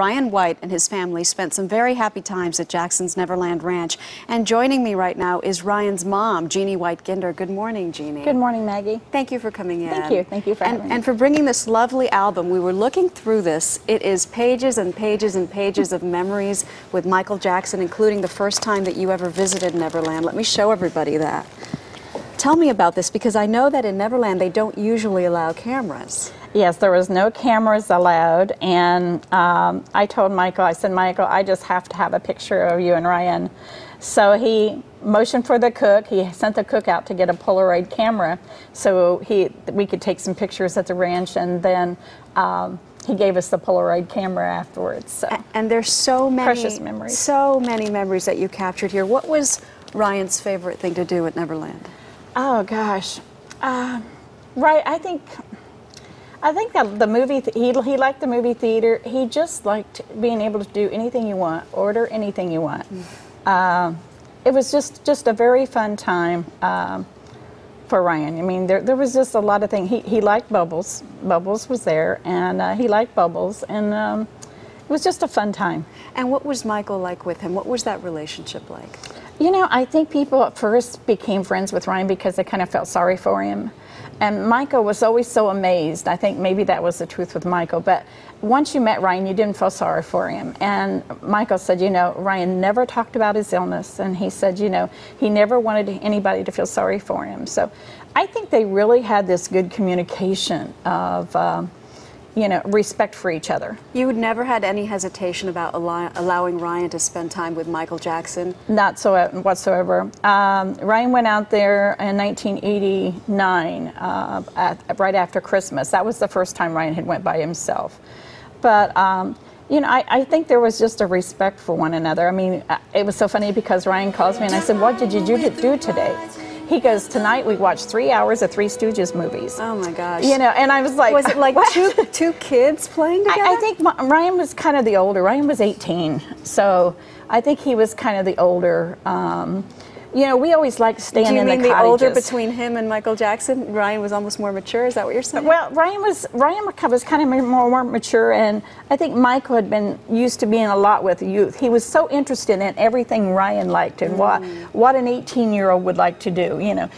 Ráian White and his family spent some very happy times at Jackson's Neverland Ranch. And joining me right now is Ráian's mom, Jeanne White. Good morning, Jeanne. Good morning, Maggie. Thank you for coming in. Thank you. Thank you for having me. And for bringing this lovely album. We were looking through this. It is pages and pages and pages of memories with Michael Jackson, including the first time that you ever visited Neverland. Let me show everybody that. Tell me about this, because I know that in Neverland they don't usually allow cameras. Yes, there was no cameras allowed, and I told Michael, I said, Michael, I just have to have a picture of you and Ráian. So he motioned for the cook. He sent the cook out to get a Polaroid camera so we could take some pictures at the ranch, and then he gave us the Polaroid camera afterwards. So. And there's so many precious memories. So many memories that you captured here. What was Ráian's favorite thing to do at Neverland? Oh gosh, right. I think that the movie. He liked the movie theater. He just liked being able to do anything you want, order anything you want. It was just a very fun time for Ráian. I mean, there was just a lot of things. He liked Bubbles. Bubbles was there, and he liked Bubbles, and it was just a fun time. And what was Michael like with him? What was that relationship like? You know, I think people at first became friends with Ráian because they kind of felt sorry for him. And Michael was always so amazed. I think maybe that was the truth with Michael. But once you met Ráian, you didn't feel sorry for him. And Michael said, you know, Ráian never talked about his illness. And he said, you know, he never wanted anybody to feel sorry for him. So I think they really had this good communication of, you know, respect for each other. You had never had any hesitation about allowing Ráian to spend time with Michael Jackson? Not so whatsoever. Ráian went out there in 1989, right after Christmas. That was the first time Ráian had went by himself. But you know, I think there was just a respect for one another. I mean, it was so funny because Ráian calls me and I said, "What did you do today?" He goes, "Tonight we watched 3 hours of Three Stooges movies." Oh my gosh. You know, and I was like, was it like two kids playing together? I think Ráian was kind of the older. Ráian was 18. So I think he was kind of the older. You know, we always like staying in the cottages. Do you mean the older between him and Michael Jackson? Ráian was almost more mature, is that what you're saying? Well, Ráian was kind of more mature, and I think Michael had been used to being a lot with youth. He was so interested in everything Ráian liked and what an 18-year-old would like to do, you know.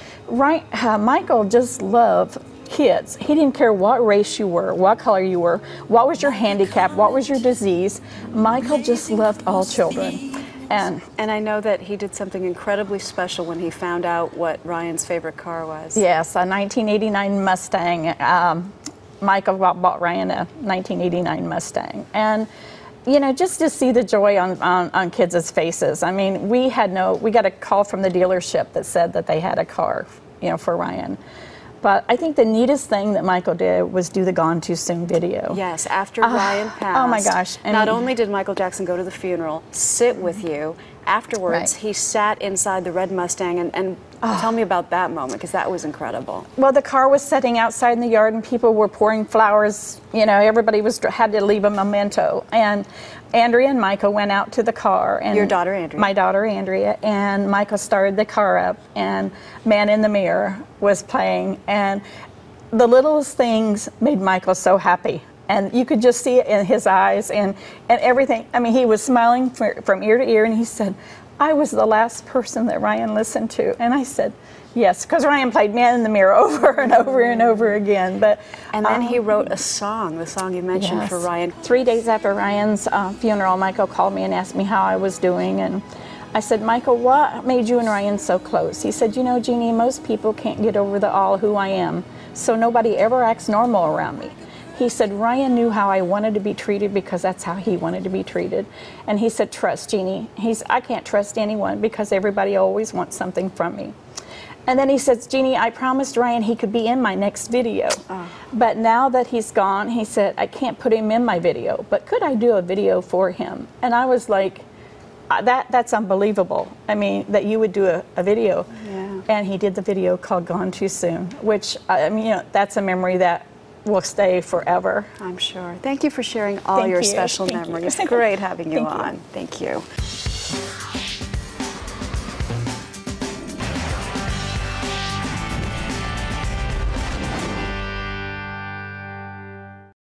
Michael just loved kids. He didn't care what race you were, what color you were, what was your handicap, what was your disease. Michael just loved all children. And I know that he did something incredibly special when he found out what Ráian's favorite car was. Yes, a 1989 Mustang. Michael bought Ráian a 1989 Mustang. And, you know, just to see the joy on kids' faces. I mean, we got a call from the dealership that said that they had a car, you know, for Ráian. But I think the neatest thing that Michael did was do the Gone Too Soon video. Yes, after Ráian passed. Oh my gosh. Not only did Michael Jackson go to the funeral, sit with you, afterwards he sat inside the red Mustang and tell me about that moment, because that was incredible. Well, the car was sitting outside in the yard and people were pouring flowers. You know, everybody had to leave a memento. And Andrea and Michael went out to the car. And your daughter, Andrea? My daughter, Andrea. And Michael started the car up, and Man in the Mirror was playing. And the littlest things made Michael so happy. And you could just see it in his eyes and everything. I mean, he was smiling from ear to ear, and he said, "I was the last person that Ráian listened to." And I said, yes, because Ráian played Man in the Mirror over and over and over again. And then he wrote a song, the song you mentioned for Ráian. 3 days after Ráian's funeral, Michael called me and asked me how I was doing. And I said, "Michael, what made you and Ráian so close?" He said, "You know, Jeannie, most people can't get over the all who I am, so nobody ever acts normal around me." He said, "Ráian knew how I wanted to be treated because that's how he wanted to be treated." And he said, "Trust, Jeannie." I can't trust anyone because everybody always wants something from me. And then he says, "Jeannie, I promised Ráian he could be in my next video. But now that he's gone," he said, "I can't put him in my video, but could I do a video for him?" And I was like, that's unbelievable. I mean, that you would do a video. Yeah. And he did the video called Gone Too Soon, which, I mean, you know, that's a memory that will stay forever. I'm sure. Thank you for sharing all your special memories. Great having you on. Thank you.